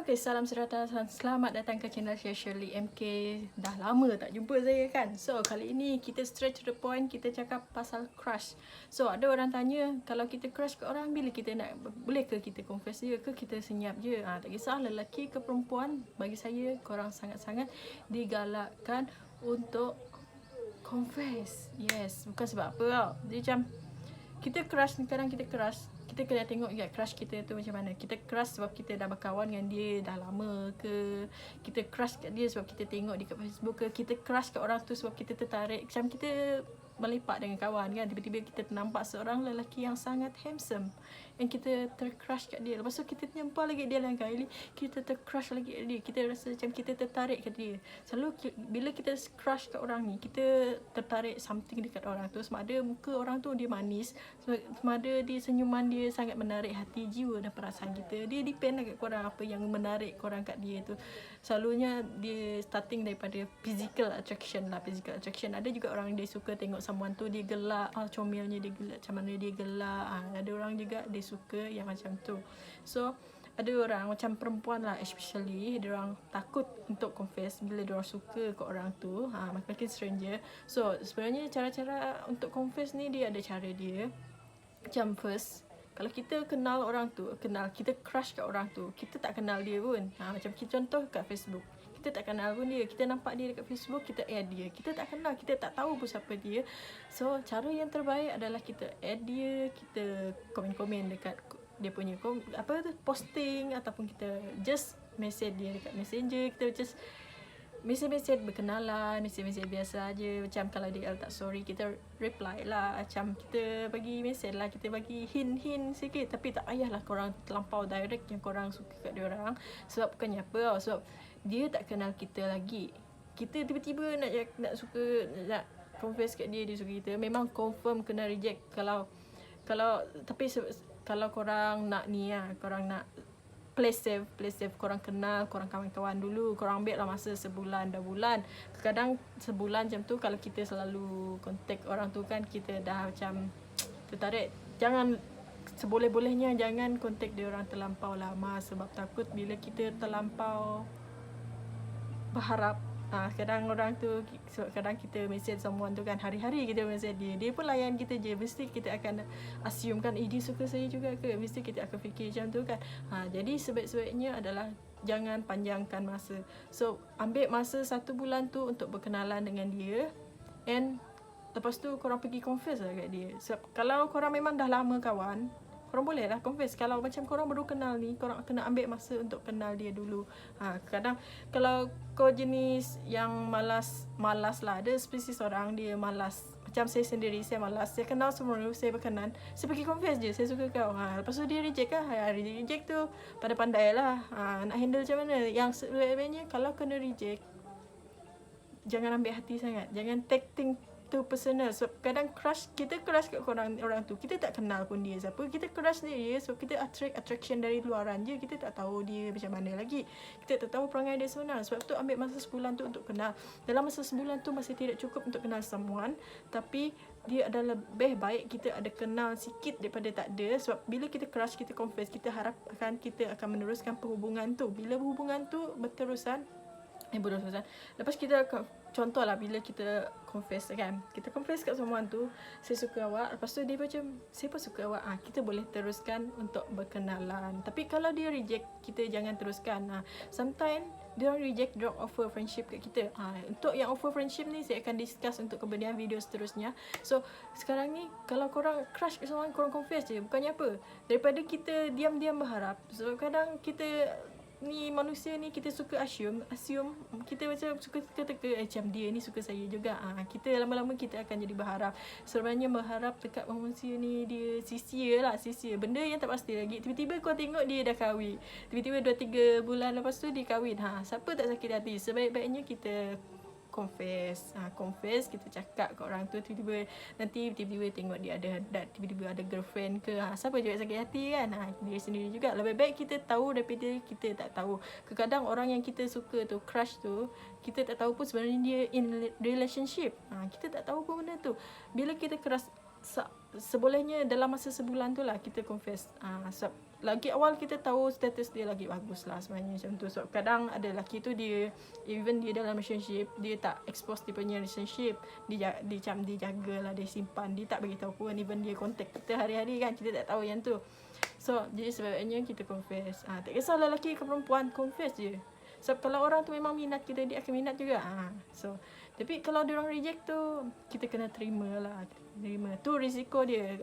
Okay, salam sejahtera dan selamat datang ke channel saya Shirley MK. Dah lama tak jumpa saya kan. So, kali ini kita straight to the point, kita cakap pasal crush. So, ada orang tanya, kalau kita crush ke orang, bila kita nak, boleh ke kita confess dia ke kita senyap je? Tak kisah lelaki ke perempuan, bagi saya korang sangat-sangat digalakkan untuk confess. Yes, bukan sebab apa tau. Dia macam kita crush ni, kadang kita crush, kita kena tengok juga crush kita tu macam mana. Kita crush sebab kita dah berkawan dengan dia dah lama ke, kita crush kat dia sebab kita tengok dia kat Facebook ke, kita crush kat orang tu sebab kita tertarik. Macam kita melepak dengan kawan kan, tiba-tiba kita nampak seorang lelaki yang sangat handsome and kita tercrush kat dia. Lepas tu kita nampak lagi dia lain kali, kita tercrush lagi kat dia, kita rasa macam kita tertarik kat dia. Selalu bila kita crush kat orang ni, kita tertarik something dekat orang tu. Sama ada muka orang tu dia manis, sama ada dia senyuman dia sangat menarik hati, jiwa dan perasaan kita. Dia depend lah kat korang apa yang menarik korang kat dia tu. Selalunya dia starting daripada physical attraction lah. Physical attraction, ada juga orang dia suka tengok someone tu dia gelak, comelnya dia gelak, macam mana dia gelak. Ada orang juga dia suka yang macam tu. So ada orang macam perempuan lah, especially dia orang takut untuk confess bila dia orang suka ke orang tu, makin stranger. So sebenarnya cara-cara untuk confess ni dia ada cara dia. Macam first, kalau kita kenal orang tu, kita crush kat orang tu, kita tak kenal dia pun. Macam kita contoh kat Facebook, kita tak kenal pun dia, kita nampak dia dekat Facebook, kita add dia, kita tak kenal, kita tak tahu pun siapa dia. So cara yang terbaik adalah kita add dia, kita komen-komen dekat dia punya posting, ataupun kita just message dia dekat Messenger, kita just mesej berkenalan, mesej biasa aja. Macam kalau dia tak sorry, kita reply lah. Macam kita bagi mesej lah, kita bagi hint sikit. Tapi tak payahlah korang terlampau direct yang korang suka kat dia orang. Sebab bukannya apa tau, sebab dia tak kenal kita lagi. Kita tiba-tiba nak suka, nak confess kat dia suka kita, memang confirm kena reject. Tapi kalau korang nak ni korang nak play safe, korang kenal, korang kawan-kawan dulu, korang ambil lah masa sebulan, 2 bulan. Kadang sebulan macam tu, kalau kita selalu contact orang tu kan, kita dah macam tertarik. Jangan, seboleh-bolehnya jangan contact dia orang terlampau lama, sebab takut bila kita terlampau berharap. Kadang orang tu, kadang kita message someone tu kan, hari-hari kita message dia pun layan kita je, mesti kita akan assume kan, dia suka saya juga ke, mesti kita akan fikir macam tu kan. Jadi sebaik-sebaiknya adalah jangan panjangkan masa. So ambil masa 1 bulan tu untuk berkenalan dengan dia, and lepas tu korang pergi confess lah kat dia. Sebab kalau korang memang dah lama kawan, korang boleh lah confess. Kalau macam korang baru kenal ni, korang kena ambil masa untuk kenal dia dulu. Kadang kalau kau jenis yang malas lah, ada spesies orang dia malas. Macam saya sendiri, saya malas, saya kenal semua, saya berkenan, saya pergi confess je, saya suka kau. Lepas tu dia reject lah. Reject tu pandai-pandai lah nak handle macam mana. Yang sebenarnya kalau kena reject, jangan ambil hati sangat, jangan take thing tu personal. Sebab kadang kita crush kat orang tu, kita tak kenal pun dia siapa, kita crush dia sebab kita attraction dari luaran je, kita tak tahu dia macam mana lagi, kita tak tahu perangai dia sebenar. Sebab tu ambil masa sebulan tu untuk kenal. Dalam masa sebulan tu masih tidak cukup untuk kenal someone, tapi dia adalah lebih baik kita ada kenal sikit daripada tak ada. Sebab bila kita crush, kita confess, kita harapkan kita akan meneruskan perhubungan tu. Bila hubungan tu berterusan, lepas kita contohlah bila kita confess kan, kita confess kat someone tu, saya suka awak, lepas tu dia macam saya pun suka awak, kita boleh teruskan untuk berkenalan. Tapi kalau dia reject, kita jangan teruskan. Sometimes dia reject, drop offer friendship kat kita. Untuk yang offer friendship ni saya akan discuss untuk kemudian video seterusnya. So sekarang ni kalau korang crush kat someone, korang confess je. Bukannya apa, daripada kita diam-diam berharap. So kadang kita ni manusia ni, kita suka assume, kita macam suka teka-teka, macam dia ni suka saya juga. Kita lama-lama kita akan jadi berharap. Sebenarnya berharap dekat manusia ni dia sia-sia, benda yang tak pasti lagi. Tiba-tiba kau tengok dia dah kahwin, tiba-tiba 2-3 bulan lepas tu dia kahwin. Siapa tak sakit hati? Sebaik-baiknya kita confess, kita cakap kat orang tu, tiba-tiba tengok dia ada tiba-tiba ada girlfriend ke, siapa juga sakit hati kan. Dia sendiri juga. Lebih baik kita tahu daripada kita tak tahu. Kadang orang yang kita suka tu, crush tu, kita tak tahu pun sebenarnya dia in relationship. Kita tak tahu pun benda tu. Bila kita keras, sebolehnya dalam masa sebulan tu lah kita confess. Sebab lagi awal kita tahu status dia lagi bagus lah sebenarnya macam tu. So kadang ada lelaki tu dia even dia dalam relationship dia tak expose dia punya relationship, dia macam dia jagalah, dia simpan, dia tak bagi tahu pun, even dia contact kita hari-hari kan, kita tak tahu yang tu. So jadi sebabnya kita confess. Tak kisah lelaki ke perempuan, confess je. Sebab kalau orang tu memang minat kita, dia akan minat juga. So tapi kalau dia orang reject tu, kita kena terima lah. Terima. Tu risiko dia.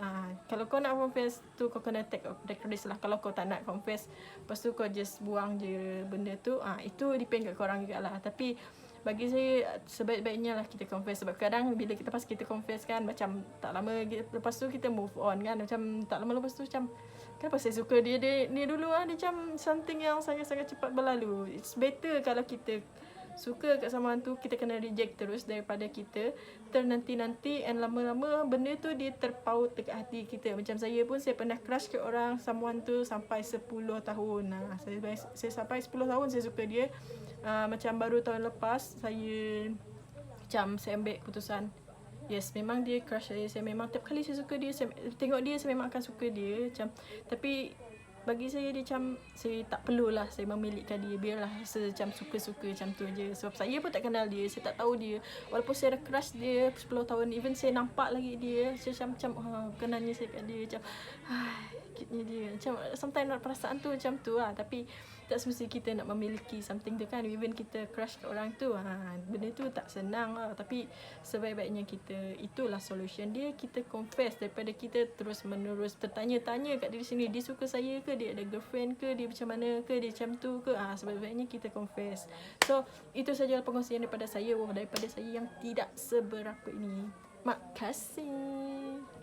Kalau kau nak confess tu, kau kena take risk lah. Kalau kau tak nak confess, lepas tu kau just buang je benda tu, itu depend kat korang jugalah. Tapi bagi saya sebaik-baiknya lah kita confess. Sebab kadang bila kita confess kan, macam tak lama lepas tu kita move on kan. Macam tak lama lepas tu macam, kenapa saya suka dia dulu dia macam something yang sangat-sangat cepat berlalu. It's better kalau kita suka kat someone tu, kita kena reject terus daripada kita ternanti-nanti and lama-lama benda tu dia terpaut dekat hati kita. Macam saya pun, saya pernah crush kat orang, someone tu sampai 10 tahun. Saya sampai 10 tahun saya suka dia. Macam baru tahun lepas saya ambil keputusan, yes, memang dia crush saya memang tiap kali saya suka dia, saya tengok dia, saya memang akan suka dia macam. Tapi bagi saya dia macam, saya tak perlulah saya memilihkan dia, biarlah macam suka-suka macam tu je. Sebab saya pun tak kenal dia, saya tak tahu dia. Walaupun saya dah crush dia 10 tahun, even saya nampak lagi dia, saya macam kenalnya saya kat dia macam cute-nya dia. Macam sometimes perasaan tu macam tu lah. Tapi tak semesti kita nak memiliki something tu kan. Even kita crush kat orang tu, benda tu tak senang lah. Tapi sebaik-baiknya kita, itulah solution dia, kita confess daripada kita terus menerus tertanya-tanya kat diri sendiri, dia suka saya ke, dia ada girlfriend ke, dia macam mana ke, dia macam tu ke. Sebaik-baiknya kita confess. So itu saja perkongsian daripada saya yang tidak seberapa ini. Makasih.